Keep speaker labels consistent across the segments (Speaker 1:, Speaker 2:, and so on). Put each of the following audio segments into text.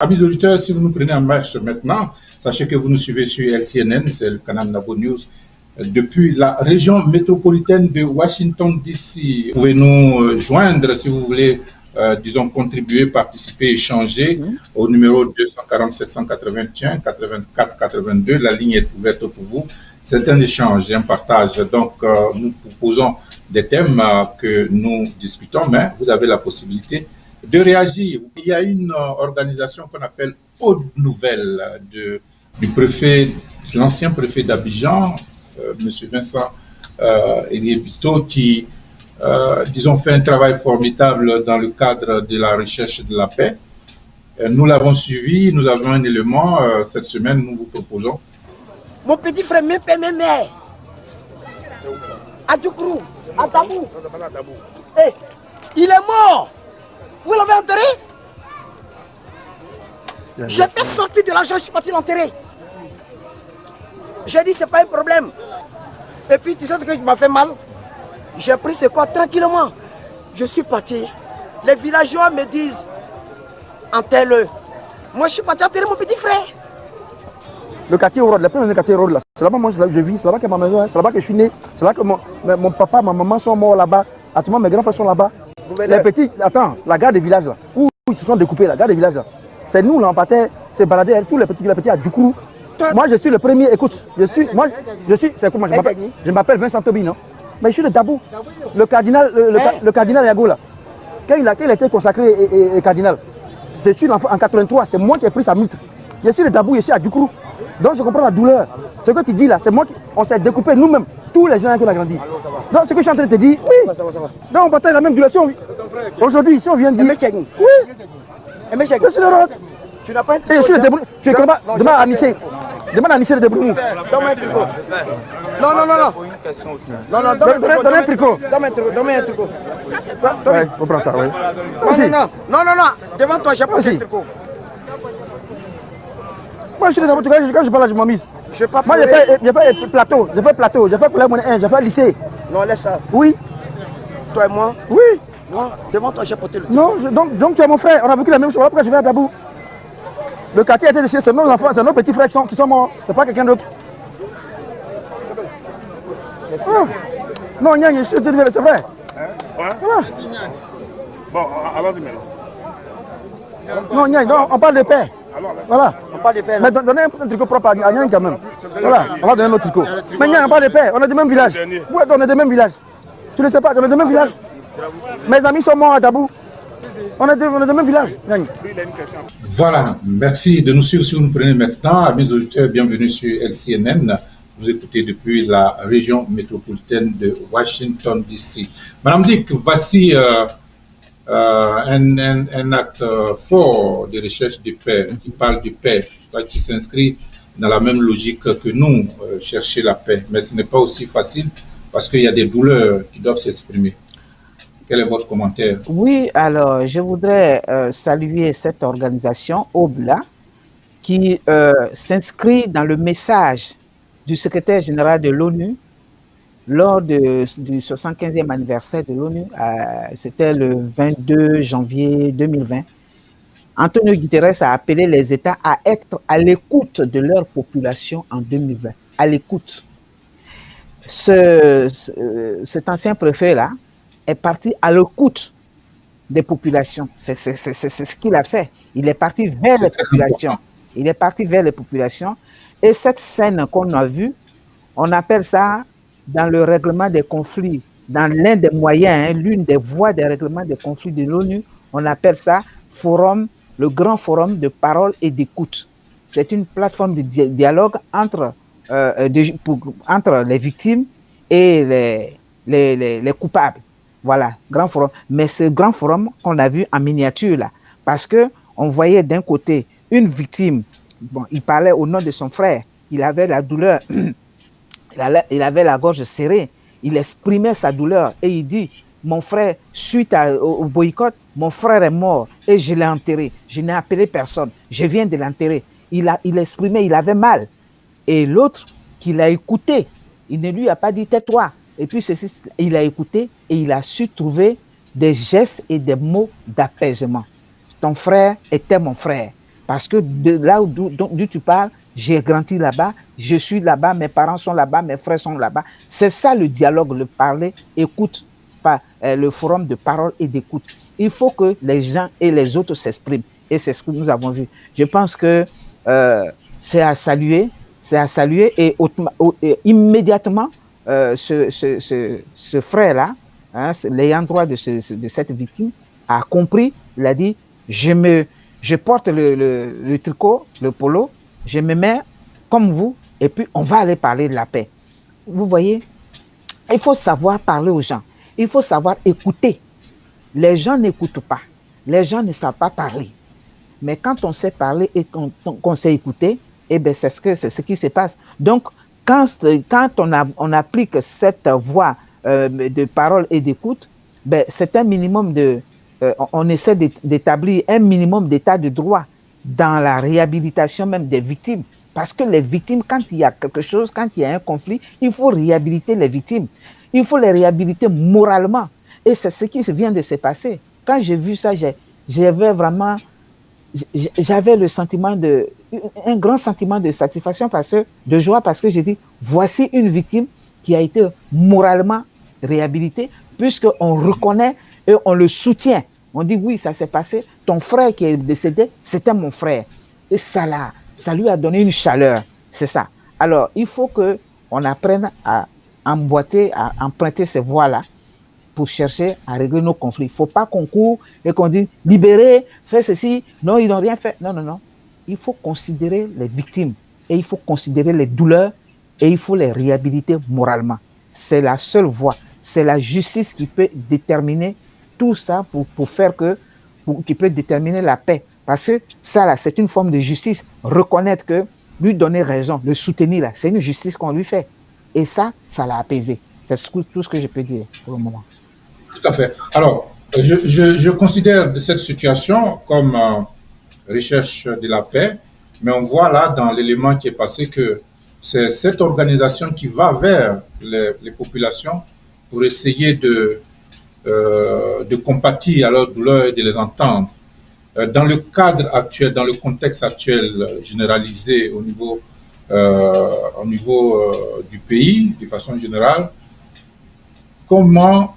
Speaker 1: Amis auditeurs, si vous nous prenez en marche maintenant, sachez que vous nous suivez sur LCNN, c'est le canal Nabo News, depuis la région métropolitaine de Washington DC. Vous pouvez nous joindre si vous voulez, disons, contribuer, participer, échanger au numéro 240 781 84 82. La ligne est ouverte pour vous. C'est un échange et un partage. Donc, nous proposons des thèmes que nous discutons, mais vous avez la possibilité de réagir. Il y a une organisation qu'on appelle Aude Nouvelle du préfet, l'ancien préfet d'Abidjan, M. Vincent Eliébito, qui, disons, fait un travail formidable dans le cadre de la recherche de la paix. Nous l'avons suivi, nous avons un élément. Cette semaine, nous vous proposons.
Speaker 2: Mon petit frère, mes pères, mes mères, à Djoukrou, à Tabou, hey, il est mort. Vous l'avez enterré? J'ai fait sortir de l'argent, je suis parti l'enterrer. J'ai dit, c'est pas un problème. Et puis, tu sais ce que m'a fait mal? J'ai pris ce corps tranquillement. Je suis parti. Les villageois me disent, enterre-le. Moi, je suis parti enterrer mon petit frère.
Speaker 3: Le quartier Rode, le premier quartier Rode, là, c'est là-bas moi je vis, c'est là-bas que ma maison est, c'est là-bas que je suis né, c'est là que mon papa, ma maman sont morts là-bas, actuellement mes grands frères sont là-bas. Les petits, attends, la gare des villages là, où ils se sont découpés, la gare des villages là, c'est nous là, on partait se balader, tous les petits à Djoukrou. Moi je suis le premier, écoute, c'est comment je m'appelle Vincent Tobi, non? Mais je suis de Tabou, le cardinal Yago là, quand il a été consacré et cardinal, c'est en 83, c'est moi qui ai pris sa mitre. Je suis de Tabou, je suis à Djoukrou. Donc je comprends la douleur. Ce que tu dis là, c'est moi qui. On s'est découpé nous-mêmes, tous les gens qui ont grandi. Donc ce que je suis en train de te dire, oui. Donc on partage la même douleur. Aujourd'hui, si on vient dire. Oui. Je suis le Rode.
Speaker 2: Tu n'as pas un
Speaker 3: tricot. Tu es comme ça. Demande à Nissé. Demande à Nissé de Débrouille.
Speaker 2: Donne-moi un tricot. Non.
Speaker 3: Donne un tricot.
Speaker 2: Donne-moi un tricot.
Speaker 3: Oui, on prend ça, oui.
Speaker 2: Non. Devant toi, j'ai pas un tricot.
Speaker 3: Moi, je suis des amis, quand je parle, je m'amuse. Moi, j'ai fait plateau, j'ai fait pour la monnaie 1, j'ai fait lycée.
Speaker 2: Non, laisse ça.
Speaker 3: Oui.
Speaker 2: Toi et moi?
Speaker 3: Oui.
Speaker 2: Non, devant toi, j'ai porté le truc.
Speaker 3: Non, donc tu es mon frère, on a vécu la même chose. Voilà pourquoi je vais à Tabou. Le quartier a été décidé, c'est nos enfants, c'est nos petits frères qui sont morts, c'est pas quelqu'un d'autre. Non, Nyang, je suis c'est vrai. Voilà.
Speaker 4: Bon, allons-y maintenant.
Speaker 3: Non, Nyang, on parle de paix. Voilà.
Speaker 2: On parle de paix.
Speaker 3: Mais donnez un tricot propre à Nyang quand même. Voilà, on va donner notre tricot. Mais Nyang, on parle de paix, on est du même village. Ouais, on est du même village. Tu ne sais pas, on est du même village. Mes amis sont morts à Tabou. On est du même village. Nyang.
Speaker 1: Voilà, merci de nous suivre si vous nous prenez maintenant. Amis auditeurs, bienvenue sur LCNN. Vous écoutez depuis la région métropolitaine de Washington DC. Madame Dick, voici un acte fort de recherche de paix, qui parle de paix, qui s'inscrit dans la même logique que nous, chercher la paix. Mais ce n'est pas aussi facile parce qu'il y a des douleurs qui doivent s'exprimer. Quel est votre commentaire?
Speaker 5: Oui, alors je voudrais saluer cette organisation, OBLA, qui s'inscrit dans le message du secrétaire général de l'ONU lors du 75e anniversaire de l'ONU, c'était le 22 janvier 2020. Antonio Guterres a appelé les États à être à l'écoute de leur population en 2020. À l'écoute. Cet ancien préfet-là est parti à l'écoute des populations. C'est ce qu'il a fait. Il est parti vers les populations. Il est parti vers les populations. Et cette scène qu'on a vue, on appelle ça, dans le règlement des conflits, dans l'un des moyens, l'une des voies des règlements des conflits de l'ONU, on appelle ça forum, le grand forum de parole et d'écoute. C'est une plateforme de dialogue entre les victimes et les coupables. Voilà, grand forum. Mais ce grand forum qu'on a vu en miniature là, parce que on voyait d'un côté une victime, bon, il parlait au nom de son frère, il avait la douleur, il avait la gorge serrée, il exprimait sa douleur et il dit, mon frère, suite au boycott, mon frère est mort et je l'ai enterré, je n'ai appelé personne, je viens de l'enterrer. Il exprimait, il avait mal. Et l'autre qui l'a écouté, il ne lui a pas dit tais-toi. Et puis il a écouté et il a su trouver des gestes et des mots d'apaisement. Ton frère était mon frère. Parce que de là d'où tu parles, j'ai grandi là-bas, je suis là-bas, mes parents sont là-bas, mes frères sont là-bas. C'est ça le dialogue, le parler, écoute, pas, le forum de parole et d'écoute. Il faut que les gens et les autres s'expriment. Et c'est ce que nous avons vu. Je pense que c'est à saluer et immédiatement, ce frère-là, hein, l'ayant droit de cette victime, a compris, il a dit, je porte le tricot, le polo, je me mets comme vous, et puis on va aller parler de la paix. Vous voyez, il faut savoir parler aux gens, il faut savoir écouter. Les gens n'écoutent pas, les gens ne savent pas parler. Mais quand on sait parler et qu'on sait écouter, eh bien, c'est ce qui se passe. Donc, quand on applique cette voie de parole et d'écoute, ben, c'est un minimum on essaie d'établir un minimum d'état de droit dans la réhabilitation même des victimes. Parce que les victimes, quand il y a quelque chose, quand il y a un conflit, il faut réhabiliter les victimes. Il faut les réhabiliter moralement. Et c'est ce qui vient de se passer. Quand j'ai vu ça, j'avais le sentiment un grand sentiment de satisfaction, de joie, parce que j'ai dit, voici une victime qui a été moralement réhabilitée, puisqu'on reconnaît et on le soutient. On dit, oui, ça s'est passé, ton frère qui est décédé, c'était mon frère. Et ça lui a donné une chaleur, c'est ça. Alors, il faut qu'on apprenne à emboîter, à emprunter ces voies-là pour chercher à régler nos conflits. Il ne faut pas qu'on court et qu'on dise « libérez, faites ceci ». Non, ils n'ont rien fait. Non, non, non. Il faut considérer les victimes et il faut considérer les douleurs et il faut les réhabiliter moralement. C'est la seule voie. C'est la justice qui peut déterminer tout ça qui peut déterminer la paix. Parce que ça, là, c'est une forme de justice. Reconnaître que lui donner raison, le soutenir, là, c'est une justice qu'on lui fait. Et ça l'a apaisé. C'est tout ce que je peux dire pour le moment.
Speaker 1: Tout à fait. Alors, je considère cette situation comme recherche de la paix, mais on voit là dans l'élément qui est passé que c'est cette organisation qui va vers les populations pour essayer de compatir à leur douleur et de les entendre. Dans le cadre actuel, dans le contexte actuel généralisé au niveau du pays, de façon générale, comment,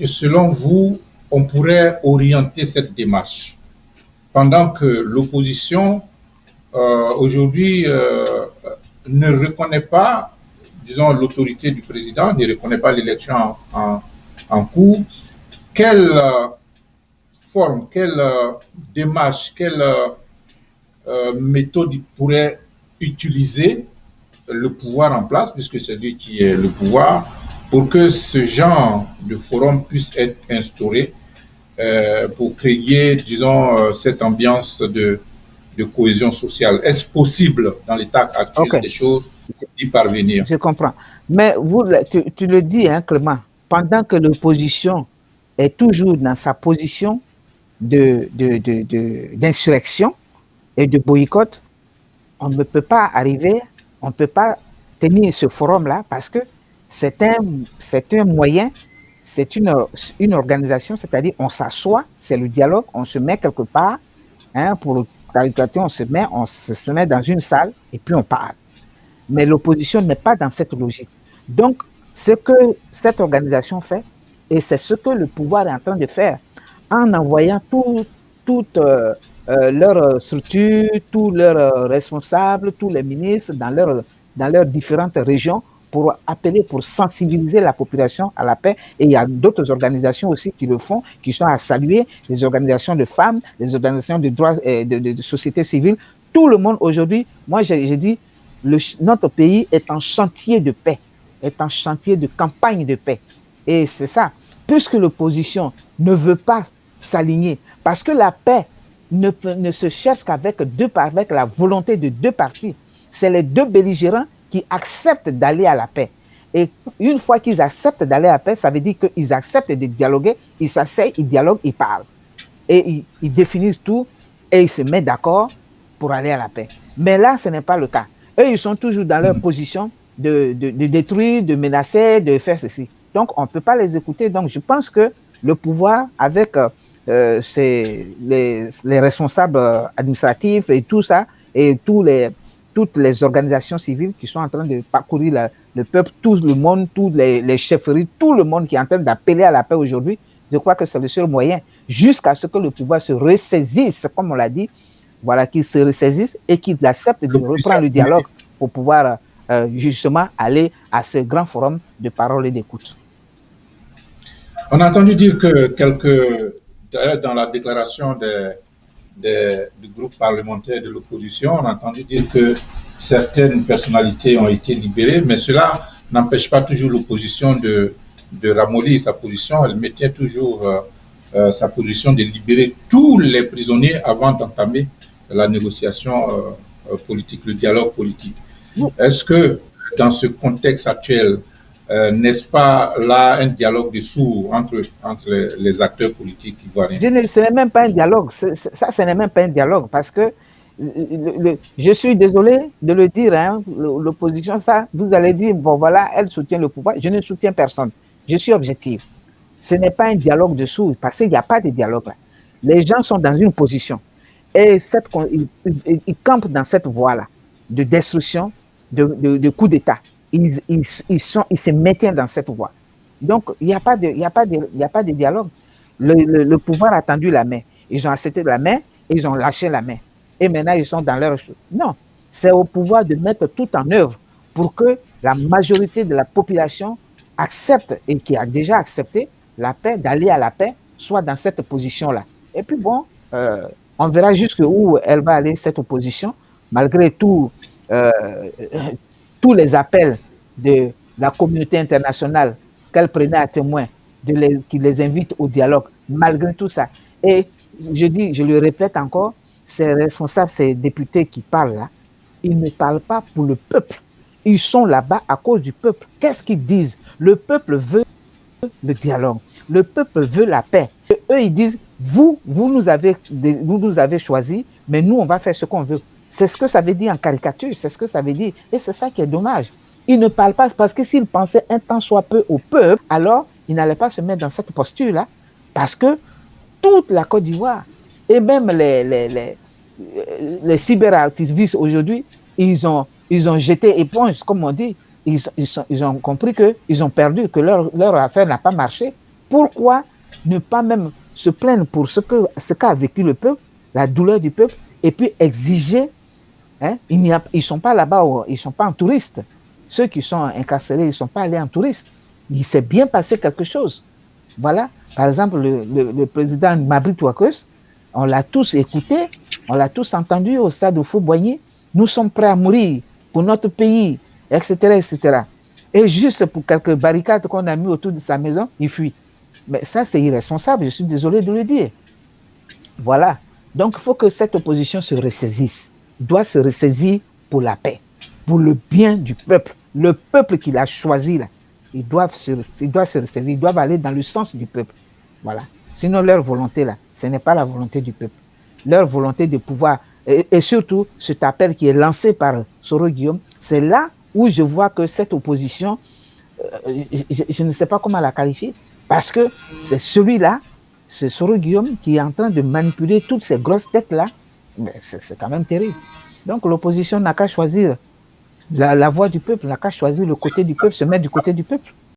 Speaker 1: selon vous, on pourrait orienter cette démarche pendant que l'opposition aujourd'hui ne reconnaît pas, disons, l'autorité du président, ne reconnaît pas l'élection en cours? Quelle forme, quelle démarche, quelle méthode pourrait utiliser le pouvoir en place, puisque c'est lui qui est le pouvoir, pour que ce genre de forum puisse être instauré pour créer, disons, cette ambiance de cohésion sociale? Est-ce possible, dans l'état actuel des choses, d'y parvenir?
Speaker 5: Je comprends. Mais tu le dis, hein, Clément, pendant que l'opposition est toujours dans sa position d'insurrection et de boycott, on ne peut pas arriver, on ne peut pas tenir ce forum-là parce que c'est un moyen, c'est une organisation, c'est-à-dire on s'assoit, c'est le dialogue, on se met quelque part, hein, pour caricature, on se met dans une salle et puis on parle. Mais l'opposition n'est pas dans cette logique. Donc, ce que cette organisation fait, et c'est ce que le pouvoir est en train de faire, en envoyant toutes leurs structures, tous leurs responsables, tous les ministres dans leurs différentes régions pour appeler, pour sensibiliser la population à la paix. Et il y a d'autres organisations aussi qui le font, qui sont à saluer, les organisations de femmes, les organisations de droits de société civile. Tout le monde aujourd'hui, moi j'ai dit, notre pays est en chantier de paix, est en chantier de campagne de paix. Et c'est ça. Puisque l'opposition ne veut pas s'aligner, parce que la paix ne se cherche qu'avec la volonté de deux parties. C'est les deux belligérants qui acceptent d'aller à la paix. Et une fois qu'ils acceptent d'aller à la paix, ça veut dire qu'ils acceptent de dialoguer, ils s'asseyent, ils dialoguent, ils parlent. Et ils définissent tout et ils se mettent d'accord pour aller à la paix. Mais là, ce n'est pas le cas. Eux, ils sont toujours dans leur position de détruire, de menacer, de faire ceci. Donc, on ne peut pas les écouter. Donc, je pense que le pouvoir, avec c'est les responsables administratifs et tout ça, et toutes les organisations civiles qui sont en train de parcourir le peuple, tout le monde, tous les chefferies, tout le monde qui est en train d'appeler à la paix aujourd'hui. Je crois que c'est le seul moyen, jusqu'à ce que le pouvoir se ressaisisse, comme on l'a dit, voilà, qu'ils se ressaisissent et qu'ils acceptent de reprendre le dialogue pour pouvoir justement aller à ce grand forum de parole et d'écoute.
Speaker 1: On a entendu dire que d'ailleurs dans la déclaration du groupe parlementaire de l'opposition, on a entendu dire que certaines personnalités ont été libérées, mais cela n'empêche pas toujours l'opposition de ramollir sa position. Elle maintient toujours sa position de libérer tous les prisonniers avant d'entamer la négociation politique, le dialogue politique. Est-ce que dans ce contexte actuel, n'est-ce pas là un dialogue de sourds entre les acteurs politiques ivoiriens?
Speaker 5: Ce n'est même pas un dialogue, ça ce n'est même pas un dialogue, parce que je suis désolé de le dire, hein, l'opposition, ça, vous allez dire, bon voilà, elle soutient le pouvoir, je ne soutiens personne, je suis objectif. Ce n'est pas un dialogue de sourds, parce qu'il n'y a pas de dialogue là. Les gens sont dans une position, et ils campent dans cette voie-là, de destruction, de coup d'État. Ils se maintiennent dans cette voie. Donc, il n'y a pas de dialogue. Le pouvoir a tendu la main. Ils ont accepté la main, ils ont lâché la main. Et maintenant, ils sont dans leur... Non, c'est au pouvoir de mettre tout en œuvre pour que la majorité de la population accepte, et qui a déjà accepté la paix, d'aller à la paix, soit dans cette position-là. Et puis bon, on verra jusqu'où elle va aller, cette opposition, malgré tout... tous les appels de la communauté internationale qu'elle prenait à témoin, qui les invite au dialogue, malgré tout ça. Et je le répète encore, ces responsables, ces députés qui parlent là, ils ne parlent pas pour le peuple. Ils sont là-bas à cause du peuple. Qu'est-ce qu'ils disent? Le peuple veut le dialogue. Le peuple veut la paix. Et eux, ils disent, vous nous avez choisis, mais nous, on va faire ce qu'on veut. C'est ce que ça veut dire en caricature, c'est ce que ça veut dire. Et c'est ça qui est dommage. Ils ne parlent pas parce que s'ils pensaient un temps soit peu au peuple, alors ils n'allaient pas se mettre dans cette posture-là. Parce que toute la Côte d'Ivoire, et même les cyberactivistes aujourd'hui, ils ont jeté éponge, comme on dit. Ils ont compris qu'ils ont perdu, que leur affaire n'a pas marché. Pourquoi ne pas même se plaindre pour ce qu'a vécu le peuple, la douleur du peuple, et puis exiger, hein, ils ne sont pas là-bas, ils ne sont pas en touriste. Ceux qui sont incarcérés, ils ne sont pas allés en touriste. Il s'est bien passé quelque chose. Voilà, par exemple, le président Mabry Touakos, on l'a tous écouté, on l'a tous entendu au stade de Faux-Boigny. Nous sommes prêts à mourir pour notre pays, etc., etc. Et juste pour quelques barricades qu'on a mis autour de sa maison, il fuit. Mais ça, c'est irresponsable, je suis désolé de le dire. Voilà. Donc, il faut que cette opposition se ressaisisse. Il doit se ressaisir pour la paix, pour le bien du peuple. Le peuple qu'il a choisi, là, ils doivent se ressaisir, ils doivent aller dans le sens du peuple. Voilà. Sinon, leur volonté, là, ce n'est pas la volonté du peuple. Leur volonté de pouvoir, et surtout, cet appel qui est lancé par Soro Guillaume, c'est là où je vois que cette opposition, je ne sais pas comment la qualifier, parce que c'est celui-là, c'est Soro Guillaume qui est en train de manipuler toutes ces grosses têtes-là. C'est quand même terrible. Donc l'opposition n'a qu'à choisir la voix du peuple, n'a qu'à choisir le côté du peuple, se mettre du côté du peuple.